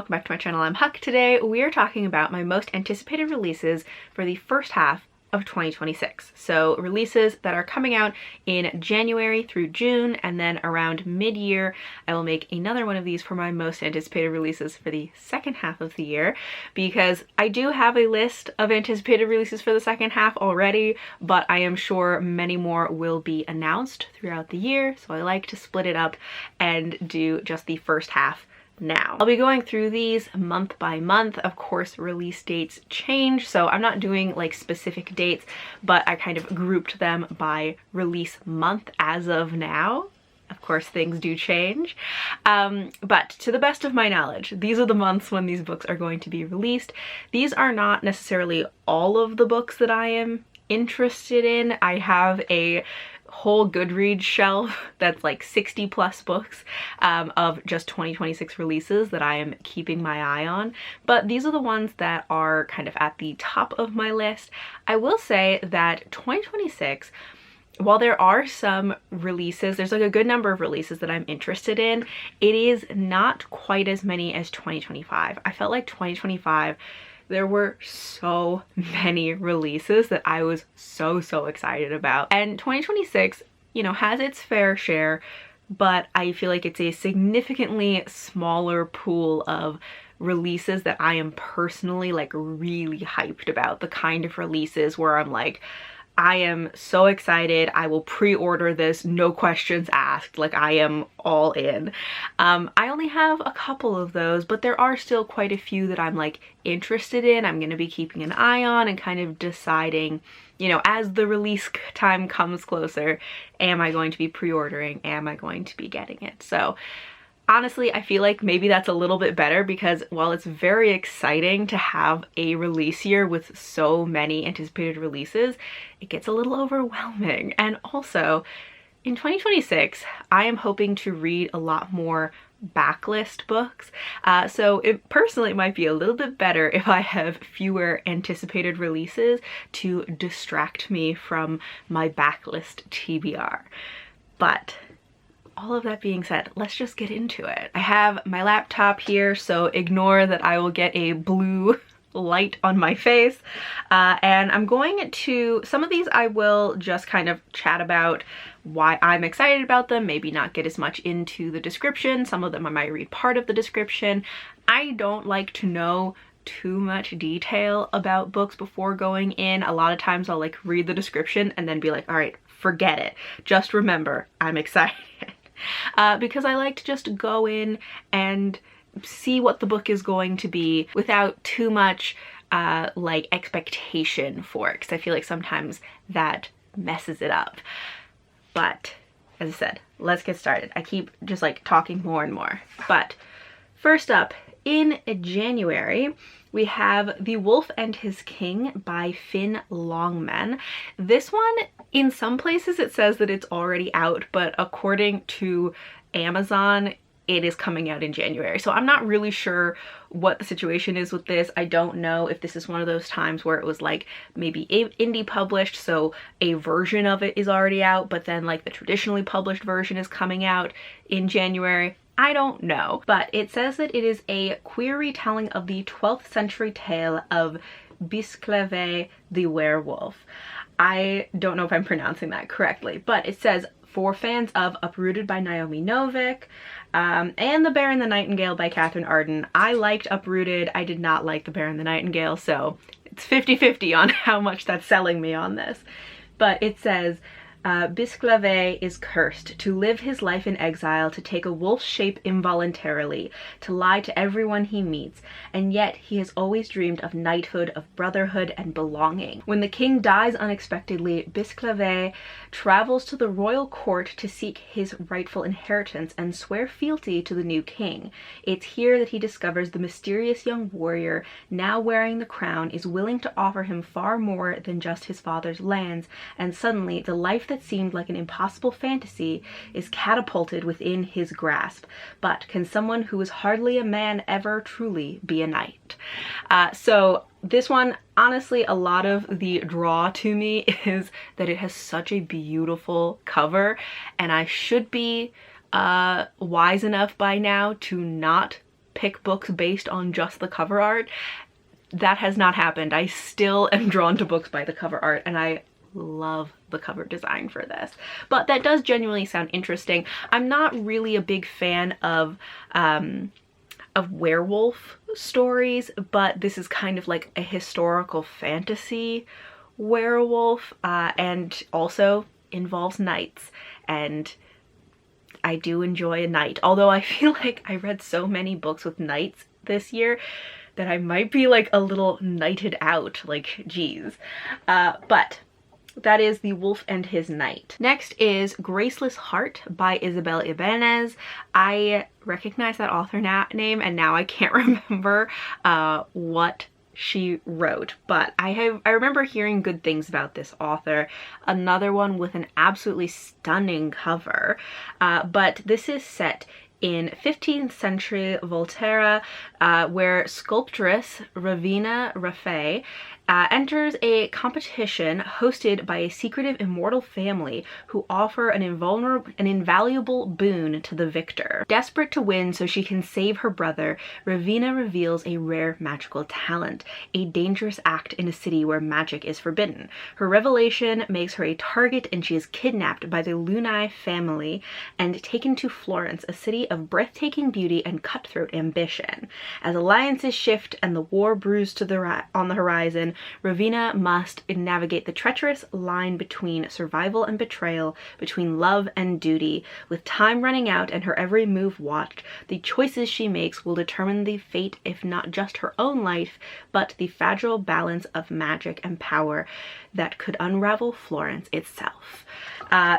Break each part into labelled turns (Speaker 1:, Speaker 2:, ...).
Speaker 1: welcome back to my channel. I'm Huck. Today we are talking about my most anticipated releases for the first half of 2026. So releases that are coming out in January through June, and then around mid-year I will make another one of these for my most anticipated releases for the second half of the year, because I do have a list of anticipated releases for the second half already, but I am sure many more will be announced throughout the year, so I like to split it up and do just the first half now. I'll be going through these month by month. Of course, release dates change, so I'm not doing like specific dates, but I kind of grouped them by release month as of now. Of course, things do change, but to the best of my knowledge, these are the months when these books are going to be released. These are not necessarily all of the books that I am interested in. I have a whole Goodreads shelf that's like 60 plus books of just 2026 releases that I am keeping my eye on, but these are the ones that are kind of at the top of my list. I will say that 2026, while there are some releases, there's like a good number of releases that I'm interested in, it is not quite as many as 2025. I felt like 2025 there were so many releases that I was so excited about. And 2026, you know, has its fair share, but I feel like it's a significantly smaller pool of releases that I am personally like really hyped about. The kind of releases where I'm like, I am so excited, I will pre-order this, no questions asked, like I am all in. I only have a couple of those, but there are still quite a few that I'm like interested in. I'm gonna be keeping an eye on and kind of deciding, you know, as the release time comes closer, am I going to be pre-ordering, am I going to be getting it? So honestly, I feel like maybe that's a little bit better, because while it's very exciting to have a release year with so many anticipated releases, it gets a little overwhelming. And also, in 2026, I am hoping to read a lot more backlist books. So it personally might be a little bit better if I have fewer anticipated releases to distract me from my backlist TBR. But all of that being said, let's just get into it. I have my laptop here, so ignore that I will get a blue light on my face. And I'm going to, some of these I will just kind of chat about why I'm excited about them, maybe not get as much into the description. Some of them I might read part of the description. I don't like to know too much detail about books before going in. A lot of times I'll like read the description and then be like, all right, forget it. Just remember, I'm excited. Because I like to just go in and see what the book is going to be without too much like expectation for it, because I feel like sometimes that messes it up. But as I said, let's get started. I keep just like talking more and more. But first up, in January, we have The Wolf and His King by Finn Longman. This one, in some places it says that it's already out, but according to Amazon, it is coming out in January. So I'm not really sure what the situation is with this. I don't know if this is one of those times where it was like maybe indie published, so a version of it is already out, but then like the traditionally published version is coming out in January. I don't know, but it says that it is a queer retelling of the 12th century tale of Bisclave the werewolf. I don't know if I'm pronouncing that correctly, but it says for fans of Uprooted by Naomi Novik and The Bear and the Nightingale by Catherine Arden. I liked Uprooted. I did not like The Bear and the Nightingale, so it's 50-50 on how much that's selling me on this. But it says, Bisclave is cursed to live his life in exile, to take a wolf's shape involuntarily, to lie to everyone he meets, and yet he has always dreamed of knighthood, of brotherhood, and belonging. When the king dies unexpectedly, Bisclave travels to the royal court to seek his rightful inheritance and swear fealty to the new king. It's here that he discovers the mysterious young warrior, now wearing the crown, is willing to offer him far more than just his father's lands, and suddenly the life that seemed like an impossible fantasy is catapulted within his grasp. But can someone who is hardly a man ever truly be a knight? So this one, honestly, a lot of the draw to me is that it has such a beautiful cover, and I should be wise enough by now to not pick books based on just the cover art. That has not happened. I still am drawn to books by the cover art, and I love the cover design for this. But that does genuinely sound interesting. I'm not really a big fan of werewolf stories, but this is kind of like a historical fantasy werewolf, and also involves knights, and I do enjoy a knight. Although I feel like I read so many books with knights this year that I might be like a little knighted out, like geez. But that is The Wolf and His Knight. Next is Graceless Heart by Isabel Ibanez. I recognize that author name, and now I can't remember what she wrote, but I remember hearing good things about this author. Another one with an absolutely stunning cover, but this is set in 15th century Volterra, where sculptress Ravina Raffay enters a competition hosted by a secretive immortal family who offer an invaluable boon to the victor. Desperate to win so she can save her brother, Ravina reveals a rare magical talent, a dangerous act in a city where magic is forbidden. Her revelation makes her a target, and she is kidnapped by the Lunai family and taken to Florence, a city of breathtaking beauty and cutthroat ambition. As alliances shift and the war brews on the horizon, Ravina must navigate the treacherous line between survival and betrayal, between love and duty. With time running out and her every move watched, the choices she makes will determine the fate, if not just her own life, but the fragile balance of magic and power that could unravel Florence itself.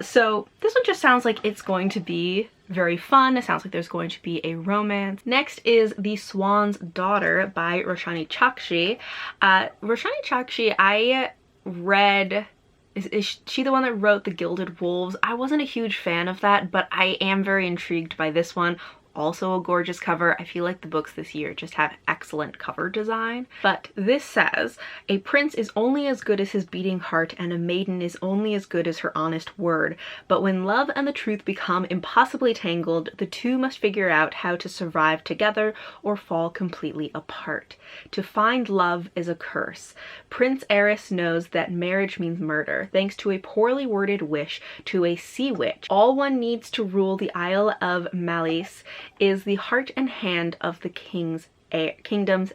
Speaker 1: So this one just sounds like it's going to be very fun. It sounds like there's going to be a romance. Next is The Swan's Daughter by Roshani Chakshi. Roshani Chakshi, I read, is she the one that wrote The Gilded Wolves? I wasn't a huge fan of that, but I am very intrigued by this one. Also a gorgeous cover. I feel like the books this year just have excellent cover design. But this says, a prince is only as good as his beating heart, and a maiden is only as good as her honest word. But when love and the truth become impossibly tangled, the two must figure out how to survive together or fall completely apart. To find love is a curse. Prince Eris knows that marriage means murder, thanks to a poorly worded wish to a sea witch. All one needs to rule the Isle of Malice is the heart and hand of the kingdom's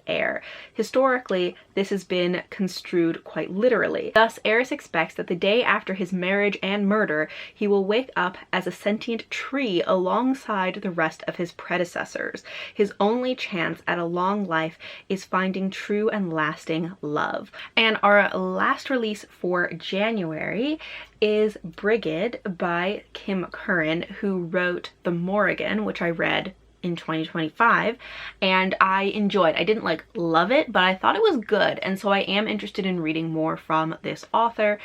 Speaker 1: heir. Historically, this has been construed quite literally. Thus, Eris expects that the day after his marriage and murder, he will wake up as a sentient tree alongside the rest of his predecessors. His only chance at a long life is finding true and lasting love. And our last release for January is Brigid by Kim Curran, who wrote The Morrigan, which I read in 2025, and I enjoyed. I didn't like love it, but I thought it was good, and so I am interested in reading more from this author.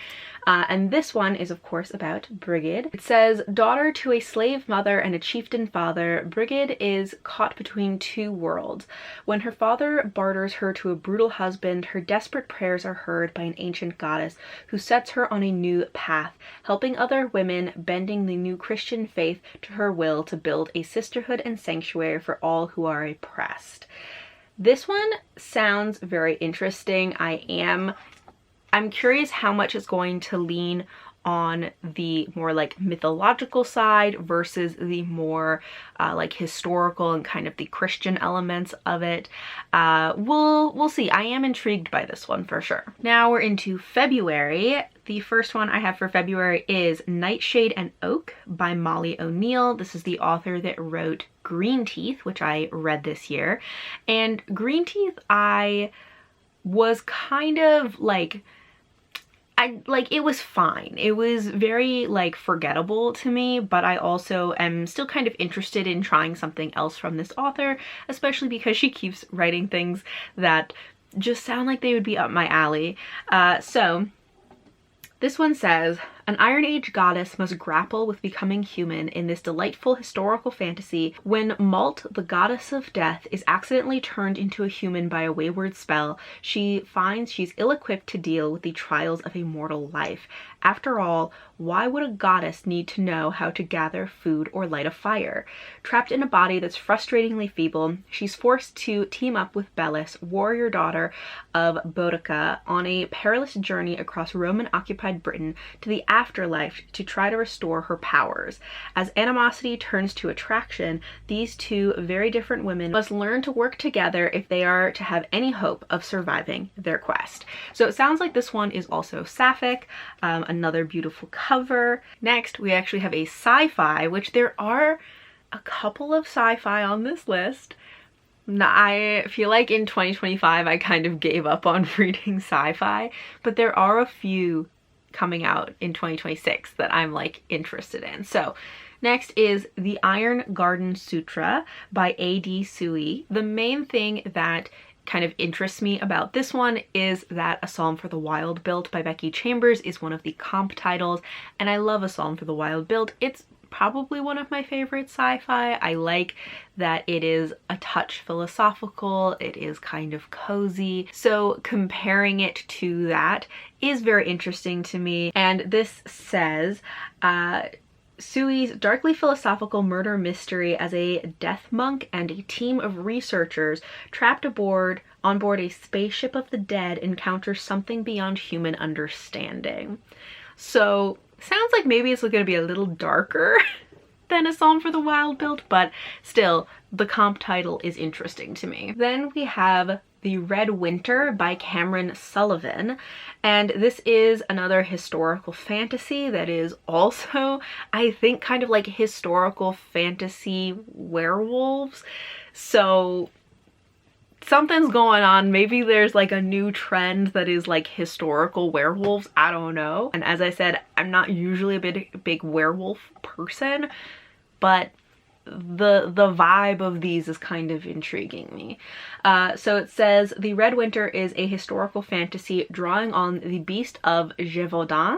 Speaker 1: And this one is of course about Brigid. It says, daughter to a slave mother and a chieftain father, Brigid is caught between two worlds. When her father barters her to a brutal husband, her desperate prayers are heard by an ancient goddess who sets her on a new path, helping other women, bending the new Christian faith to her will to build a sisterhood and sanctuary for all who are oppressed. This one sounds very interesting. I'm curious how much it's going to lean on the more like mythological side versus the more like historical and kind of the Christian elements of it. We'll see. I am intrigued by this one for sure. Now we're into February. The first one I have for February is Nightshade and Oak by Molly O'Neill. This is the author that wrote Green Teeth, which I read this year. And Green Teeth, I was kind of like, it was fine. It was very like forgettable to me, but I also am still kind of interested in trying something else from this author, especially because she keeps writing things that just sound like they would be up my alley. So this one says, An Iron Age goddess must grapple with becoming human in this delightful historical fantasy when Malt, the goddess of death, is accidentally turned into a human by a wayward spell. She finds she's ill-equipped to deal with the trials of a mortal life. After all, why would a goddess need to know how to gather food or light a fire? Trapped in a body that's frustratingly feeble, she's forced to team up with Bellis, warrior daughter of Boudica, on a perilous journey across Roman-occupied Britain to the afterlife to try to restore her powers. As animosity turns to attraction, these two very different women must learn to work together if they are to have any hope of surviving their quest. So it sounds like this one is also sapphic, another beautiful cover. Next, we actually have a sci-fi, which there are a couple of sci-fi on this list. I feel like in 2025 I kind of gave up on reading sci-fi, but there are a few coming out in 2026 that I'm like interested in. So next is The Iron Garden Sutra by A.D. Sui. The main thing that kind of interests me about this one is that A Psalm for the Wild Built by Becky Chambers is one of the comp titles, and I love A Psalm for the Wild Built. It's probably one of my favorite sci-fi. I like that it is a touch philosophical, it is kind of cozy, so comparing it to that is very interesting to me. And this says, Sui's darkly philosophical murder mystery as a death monk and a team of researchers trapped on board a spaceship of the dead encounter something beyond human understanding. So sounds like maybe it's going to be a little darker than A Psalm for the Wild Built, but still, the comp title is interesting to me. Then we have The Red Winter by Cameron Sullivan, and this is another historical fantasy that is also, I think, kind of like historical fantasy werewolves. So something's going on. Maybe there's like a new trend that is like historical werewolves. I don't know. And as I said, I'm not usually a big werewolf person, but the vibe of these is kind of intriguing me. So it says, The Red Winter is a historical fantasy drawing on the beast of Gévaudan.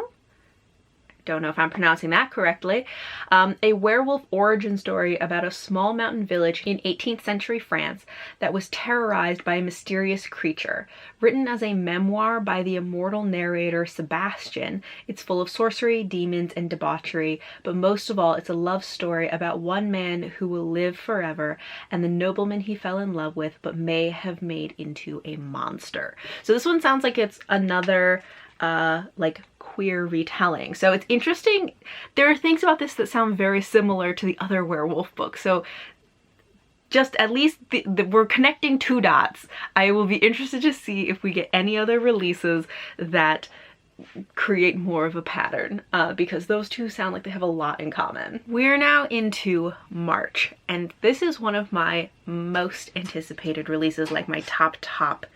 Speaker 1: Don't know if I'm pronouncing that correctly. A werewolf origin story about a small mountain village in 18th century France that was terrorized by a mysterious creature. Written as a memoir by the immortal narrator Sebastian, it's full of sorcery, demons, and debauchery, but most of all, it's a love story about one man who will live forever and the nobleman he fell in love with but may have made into a monster. So this one sounds like it's another like queer retelling. So it's interesting. There are things about this that sound very similar to the other werewolf books. So just at least we're connecting two dots. I will be interested to see if we get any other releases that create more of a pattern, because those two sound like they have a lot in common. We're now into March, and this is one of my most anticipated releases, like my top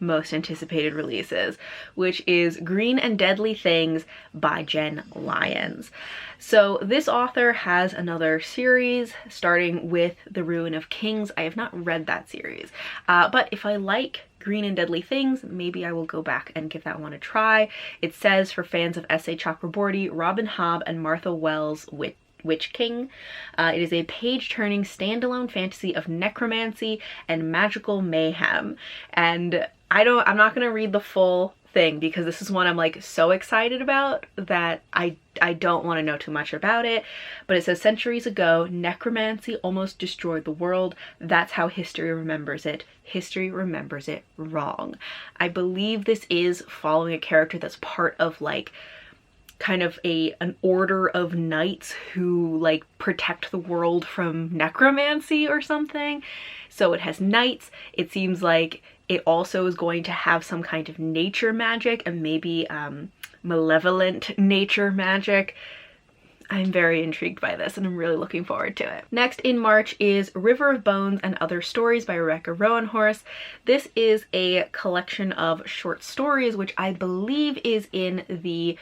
Speaker 1: most anticipated releases, which is Green and Deadly Things by Jen Lyons. So this author has another series starting with The Ruin of Kings. I have not read that series, but if I like Green and Deadly Things, maybe I will go back and give that one a try. It says, for fans of S.A. Chakraborty, Robin Hobb, and Martha Wells' Witch King. It is a page-turning standalone fantasy of necromancy and magical mayhem. And I'm not gonna read the full thing because this is one I'm like so excited about that I don't want to know too much about it. But it says, centuries ago, necromancy almost destroyed the world. That's how history remembers it. History remembers it wrong. I believe this is following a character that's part of like kind of an order of knights who like protect the world from necromancy or something. So it has knights. It seems like it also is going to have some kind of nature magic and maybe malevolent nature magic. I'm very intrigued by this and I'm really looking forward to it. Next in March is River of Bones and Other Stories by Rebecca Roanhorse. This is a collection of short stories which I believe is in the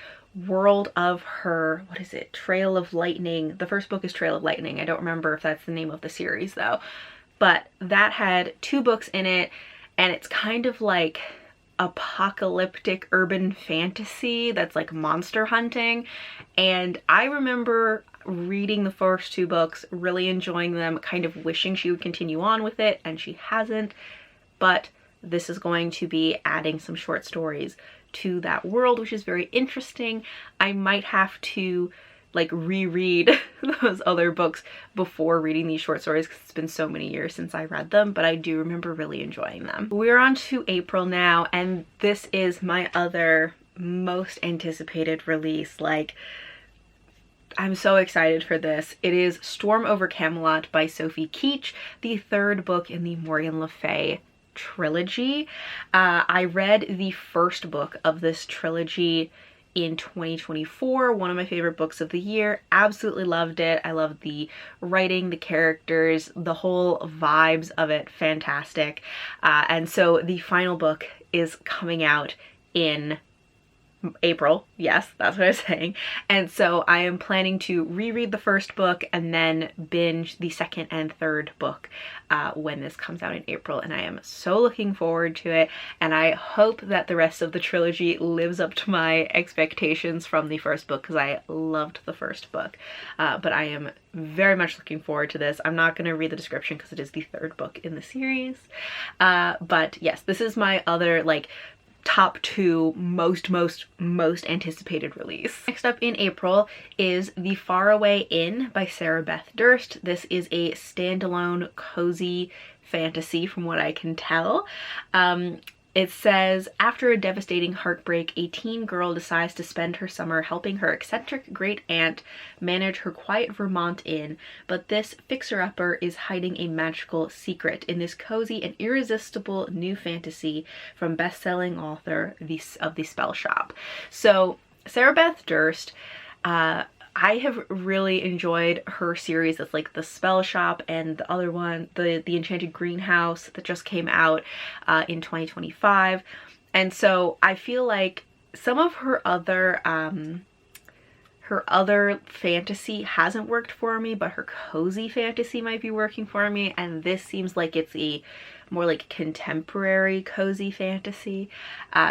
Speaker 1: world of her, what is it, Trail of Lightning. The first book is Trail of Lightning. I don't remember if that's the name of the series though. But that had 2 books in it, and it's kind of like apocalyptic urban fantasy that's like monster hunting. And I remember reading the first two books, really enjoying them, kind of wishing she would continue on with it, and she hasn't. But this is going to be adding some short stories to that world, which is very interesting. I might have to like reread those other books before reading these short stories because it's been so many years since I read them, but I do remember really enjoying them. We're on to April now, and this is my other most anticipated release. Like, I'm so excited for this. It is Storm Over Camelot by Sophie Keach, the third book in the Morgan Le Fay trilogy. I read the first book of this trilogy in 2024, one of my favorite books of the year. Absolutely loved it. I loved the writing, the characters, the whole vibes of it. Fantastic. And so the final book is coming out in April. Yes, that's what I was saying. And so I am planning to reread the first book and then binge the second and third book when this comes out in April. And I am so looking forward to it. And I hope that the rest of the trilogy lives up to my expectations from the first book, because I loved the first book. But I am very much looking forward to this. I'm not going to read the description because it is the third book in the series. But yes, this is my other like top two most anticipated release. Next up in April is The Faraway Inn by Sarah Beth Durst. This is a standalone cozy fantasy from what I can tell. It says, after a devastating heartbreak, a teen girl decides to spend her summer helping her eccentric great aunt manage her quiet Vermont inn, but this fixer-upper is hiding a magical secret in this cozy and irresistible new fantasy from best-selling author of The Spell Shop. So Sarah Beth Durst, I have really enjoyed her series that's like The Spell Shop, and the other one, the Enchanted Greenhouse, that just came out in 2025. And so I feel like some of her other fantasy hasn't worked for me, but her cozy fantasy might be working for me, and this seems like it's a more like contemporary cozy fantasy.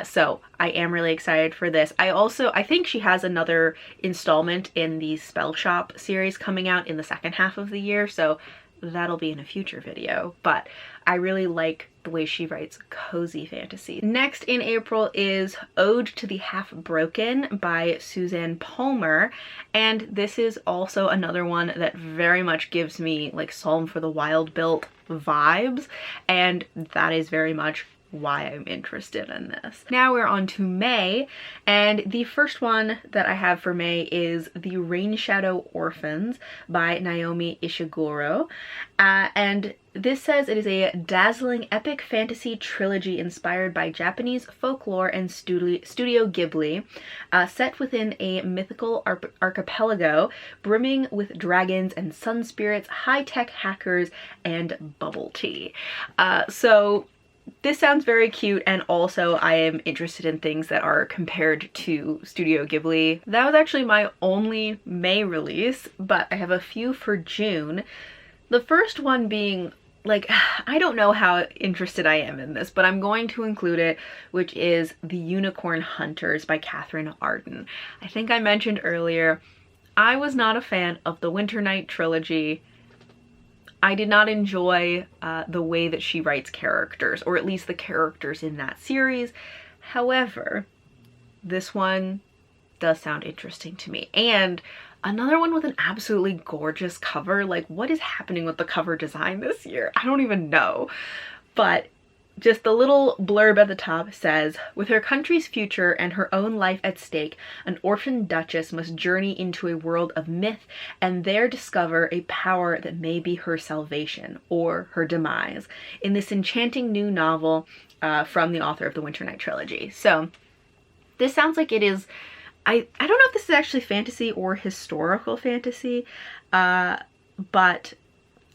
Speaker 1: So I am really excited for this. I think she has another installment in the Spell Shop series coming out in the second half of the year, so that'll be in a future video, but I really like the way she writes cozy fantasy. Next in April is Ode to the Half-Broken by Suzanne Palmer, and this is also another one that very much gives me like Psalm for the Wild-Built vibes, and that is very much why I'm interested in this. Now we're on to May, and the first one that I have for May is The Rain Shadow Orphans by Naomi Ishiguro, and this says it is a dazzling epic fantasy trilogy inspired by Japanese folklore and Studio Ghibli, set within a mythical archipelago brimming with dragons and sun spirits, high-tech hackers, and bubble tea. So this sounds very cute, and also I am interested in things that are compared to Studio Ghibli. That was actually my only May release, but I have a few for June. The first one being, like, I don't know how interested I am in this, but I'm going to include it, which is The Unicorn Hunters by Catherine Arden. I think I mentioned earlier, I was not a fan of the Winter Night trilogy. I did not enjoy the way that she writes characters, or at least the characters in that series. However, this one does sound interesting to me. And another one with an absolutely gorgeous cover. Like, what is happening with the cover design this year? I don't even know. But just the little blurb at the top says, with her country's future and her own life at stake, an orphan duchess must journey into a world of myth and there discover a power that may be her salvation or her demise in this enchanting new novel from the author of the Winter Night trilogy. So this sounds like it is, I don't know if this is actually fantasy or historical fantasy, but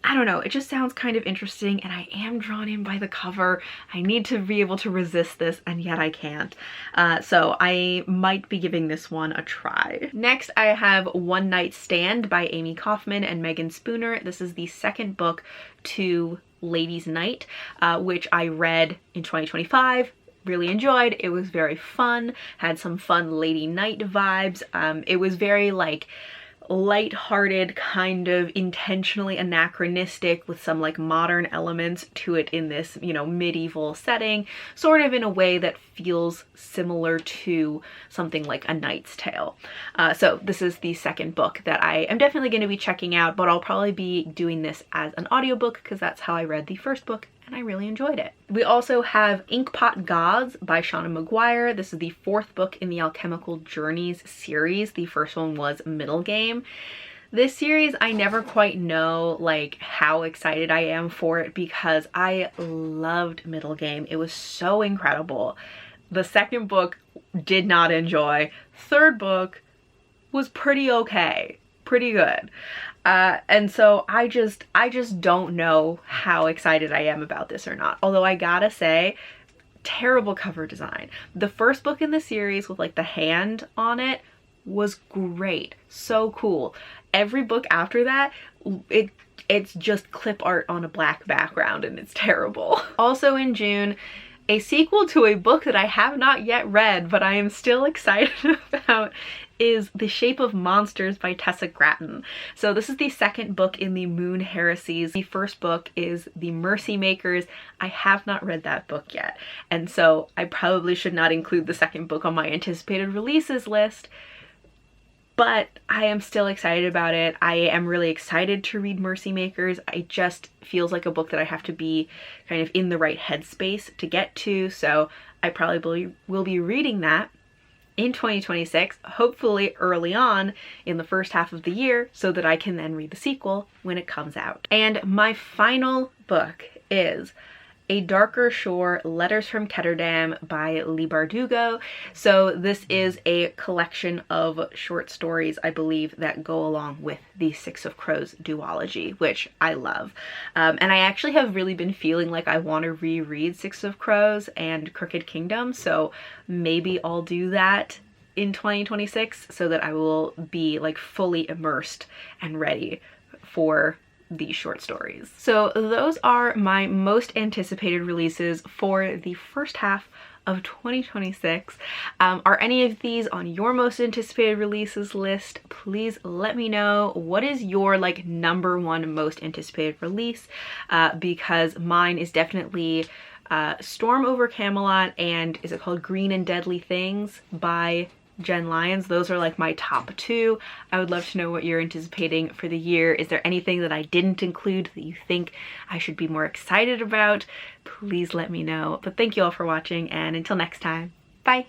Speaker 1: I don't know, it just sounds kind of interesting, and I am drawn in by the cover. I need to be able to resist this, and yet I can't. So I might be giving this one a try. Next, I have One Night Stand by Amy Kaufman and Megan Spooner. This is the second book to Ladies' Night, which I read in 2025. really enjoyed. It was very fun, had some fun lady night vibes. It was very like light-hearted, kind of intentionally anachronistic with some like modern elements to it in this, you know, medieval setting, sort of in a way that feels similar to something like A Knight's Tale. So this is the second book that I am definitely going to be checking out, but I'll probably be doing this as an audiobook because that's how I read the first book and I really enjoyed it. We also have Inkpot Gods by Shauna Maguire. This is the fourth book in the Alchemical Journeys series. The first one was Middle Game. This series, I never quite know like how excited I am for it because I loved Middle Game. It was so incredible. The second book did not enjoy. Third book was pretty okay, pretty good. And so I just don't know how excited I am about this or not. Although I gotta say, terrible cover design. The first book in the series with like the hand on it was great. So cool. Every book after that, it's just clip art on a black background and it's terrible. Also in June, a sequel to a book that I have not yet read, but I am still excited about, is The Shape of Monsters by Tessa Gratton. So this is the second book in the Moon Heresies. The first book is The Mercy Makers. I have not read that book yet, and so I probably should not include the second book on my anticipated releases list, but I am still excited about it. I am really excited to read Mercy Makers. It just feels like a book that I have to be kind of in the right headspace to get to, so I probably will be reading that in 2026, hopefully early on in the first half of the year, so that I can then read the sequel when it comes out. And my final book is A Darker Shore, Letters from Ketterdam by Leigh Bardugo. So this is a collection of short stories, I believe, that go along with the Six of Crows duology, which I love. And I actually have really been feeling like I want to reread Six of Crows and Crooked Kingdom, so maybe I'll do that in 2026 so that I will be like fully immersed and ready for these short stories. So those are my most anticipated releases for the first half of 2026. Are any of these on your most anticipated releases list? Please let me know. What is your like number one most anticipated release? Because mine is definitely Storm Over Camelot and is it called Green and Deadly Things by Jen Lyons. Those are like my top two. I would love to know what you're anticipating for the year. Is there anything that I didn't include that you think I should be more excited about? Please let me know. But thank you all for watching, and until next time, bye!